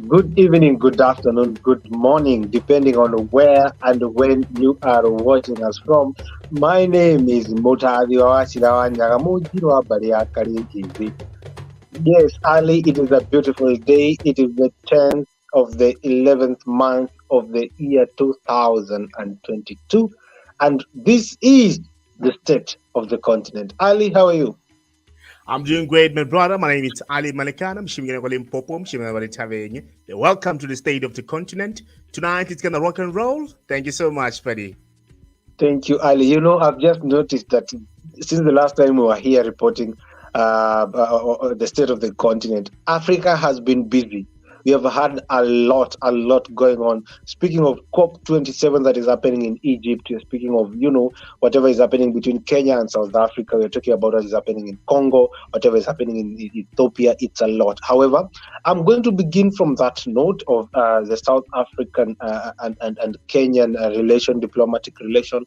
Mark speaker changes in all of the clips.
Speaker 1: Good evening, good afternoon, good morning, depending on where and when you are watching us from. My name is Mutadi Wawashirawanyagamujiwa Bariakarinkizi. Yes, Ali, it is a beautiful day. It is the 10th of the 11th month of the year 2022. And this is the state of the continent. Ali, how are you?
Speaker 2: I'm doing great, my brother. My name is Ali Malikana. Welcome to the state of the continent. Tonight it's gonna rock and roll. Thank you so much, buddy.
Speaker 1: Thank you, Ali. I've just noticed that since the last time we were here reporting the state of the continent, Africa has been busy. We have had a lot going on. Speaking of COP27 that is happening in Egypt, speaking of, whatever is happening between Kenya and South Africa, we're talking about what is happening in Congo, whatever is happening in Ethiopia, it's a lot. However, I'm going to begin from that note of the South African and Kenyan diplomatic relation.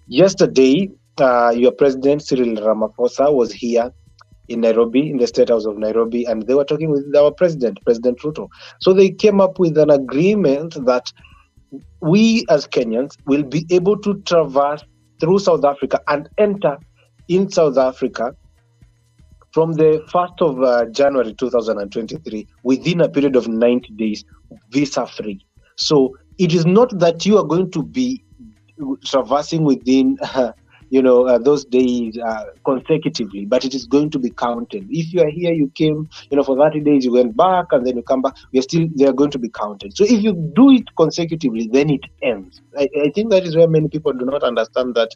Speaker 1: Yesterday, your president, Cyril Ramaphosa, was here in Nairobi, in the State House of Nairobi, and they were talking with our President Ruto. So they came up with an agreement that we as Kenyans will be able to traverse through South Africa and enter in South Africa from the 1st of January 2023 within a period of 90 days, visa-free. So it is not that you are going to be traversing within those days consecutively, but it is going to be counted. If you are here, you came, for 30 days, you went back, and then you come back, they are going to be counted. So if you do it consecutively, then it ends. I think that is where many people do not understand that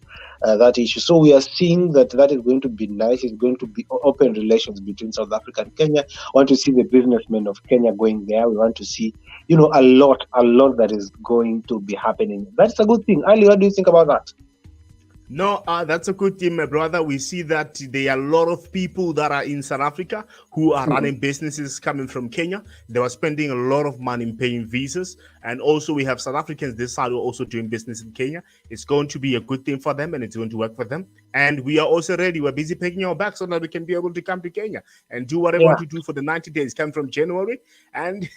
Speaker 1: issue. So we are seeing that is going to be nice. It's going to be open relations between South Africa and Kenya. We want to see the businessmen of Kenya going there. We want to see, a lot that is going to be happening. That's a good thing. Ali, what do you think about that?
Speaker 2: No, that's a good thing, my brother. We see that there are a lot of people that are in South Africa who are running businesses coming from Kenya. They were spending a lot of money in paying visas. And also we have South Africans this side who are also doing business in Kenya. It's going to be a good thing for them and it's going to work for them. And we are also ready. We're busy packing our bags so that we can be able to come to Kenya and do whatever we want to do for the 90 days. Come from January and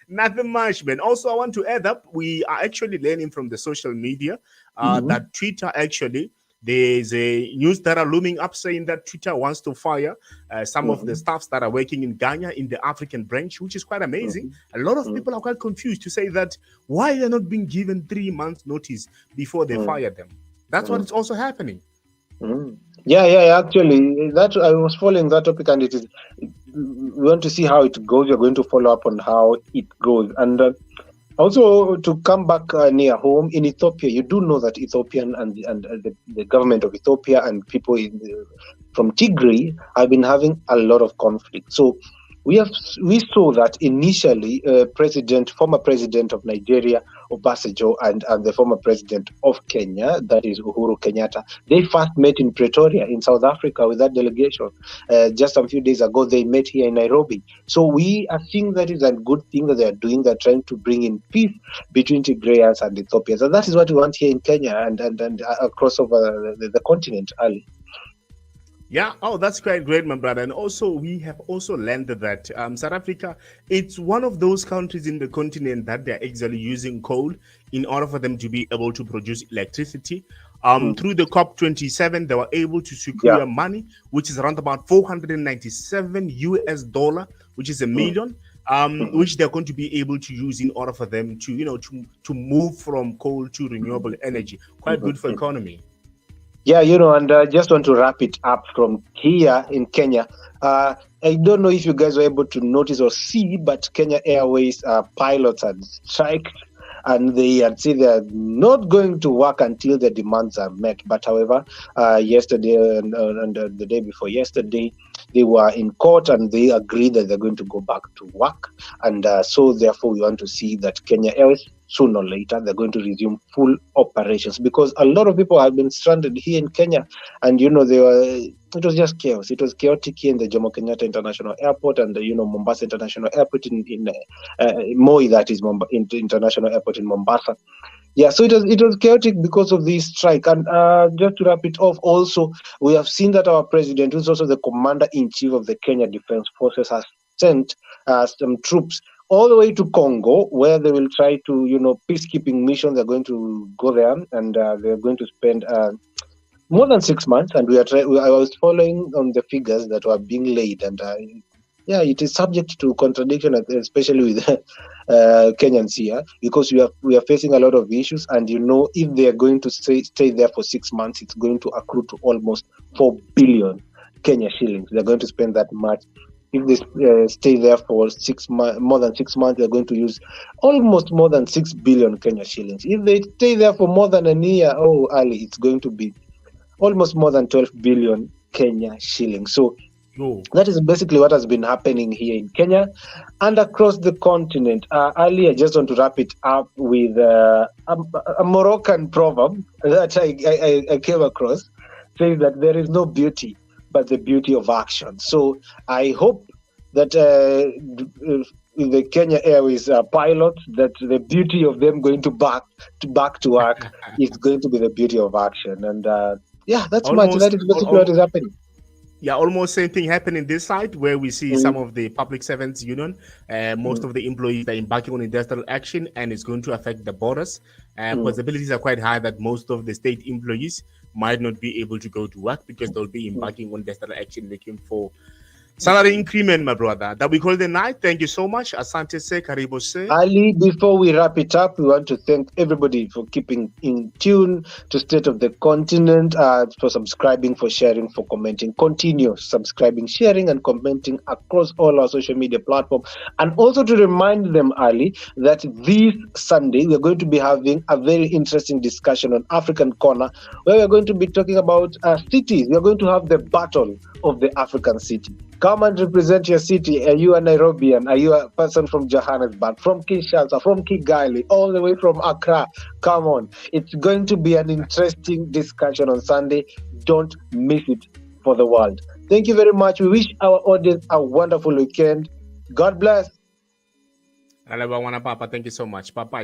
Speaker 2: nothing much, man. Also, I want to add up, we are actually learning from the social media that Twitter actually, there's a news that are looming up saying that Twitter wants to fire some of the staffs that are working in Ghana in the African branch, which is quite amazing. A lot of people are quite confused to say that why they're not being given 3 months notice before they fire them. That's what is also happening.
Speaker 1: Yeah. Actually, that I was following that topic, and it is. We want to see how it goes. We're going to follow up on how it goes, and also to come back near home in Ethiopia. You do know that Ethiopian and the government of Ethiopia and people from Tigray have been having a lot of conflict. So we saw that initially, former president of Nigeria, Obasanjo, and the former president of Kenya, that is Uhuru Kenyatta, they first met in Pretoria in South Africa with that delegation. Just a few days ago, they met here in Nairobi. So we are seeing that is a good thing that they are doing. They're trying to bring in peace between Tigrayans and Ethiopians. And that is what we want here in Kenya and across over the continent, Ali.
Speaker 2: Yeah, that's quite great, my brother. And also, we have also learned that South Africa, it's one of those countries in the continent that they're actually using coal in order for them to be able to produce electricity. Through the COP27, they were able to secure money, which is around about $497, which is a million, which they're going to be able to use in order for them to, to move from coal to renewable energy. Quite good for economy.
Speaker 1: Yeah, and I just want to wrap it up from here in Kenya. I don't know if you guys were able to notice or see, but Kenya Airways pilots had striked, and they had said they are not going to work until the demands are met. But however, yesterday and the day before yesterday, they were in court and they agreed that they're going to go back to work. And so therefore, we want to see that Kenya Airways, sooner or later, they're going to resume full operations, because a lot of people have been stranded here in Kenya, and it was just chaos. It was chaotic here in the Jomo Kenyatta International Airport and Mombasa International Airport in Moi, that is International Airport in Mombasa. Yeah, so it was chaotic because of this strike. And just to wrap it off, also we have seen that our president, who's also the commander-in-chief of the Kenya Defense Forces, has sent some troops all the way to Congo, where they will try to, peacekeeping missions are going to go there, and they're going to spend more than 6 months. And I was following on the figures that were being laid, and yeah, it is subject to contradiction, especially with Kenyans here, because we are facing a lot of issues. And if they are going to stay there for 6 months, it's going to accrue to almost 4 billion Kenya shillings. They're going to spend that much. If they stay there for more than 6 months, they're going to use almost more than 6 billion Kenya shillings. If they stay there for more than a year, Ali, it's going to be almost more than 12 billion Kenya shillings. So that is basically what has been happening here in Kenya and across the continent. Ali, I just want to wrap it up with a Moroccan proverb that I came across, saying that there is no beauty but the beauty of action. So I hope that the Kenya Airways pilots, that the beauty of them going back to work is going to be the beauty of action. And that's much. That is basically what is happening.
Speaker 2: Yeah, almost same thing happening this side, where we see some of the public servants union, most of the employees are embarking on industrial action, and it's going to affect the borders. Possibilities are quite high that most of the state employees might not be able to go to work because they'll be embarking on industrial action, looking for salary increment, my brother. That we call the night. Thank you so much. Asante se, karibu se.
Speaker 1: Ali, before we wrap it up, we want to thank everybody for keeping in tune to State of the Continent, for subscribing, for sharing, for commenting. Continue subscribing, sharing, and commenting across all our social media platforms. And also to remind them, Ali, that this Sunday we're going to be having a very interesting discussion on African Corner, where we're going to be talking about cities. We're going to have the battle of the African city. Come and represent your city. Are you a Nairobian? Are you a person from Johannesburg, from Kinshasa, from Kigali, all the way from Accra? Come on. It's going to be an interesting discussion on Sunday. Don't miss it for the world. Thank you very much. We wish our audience a wonderful weekend. God bless.
Speaker 2: Papa, thank you so much. Papa,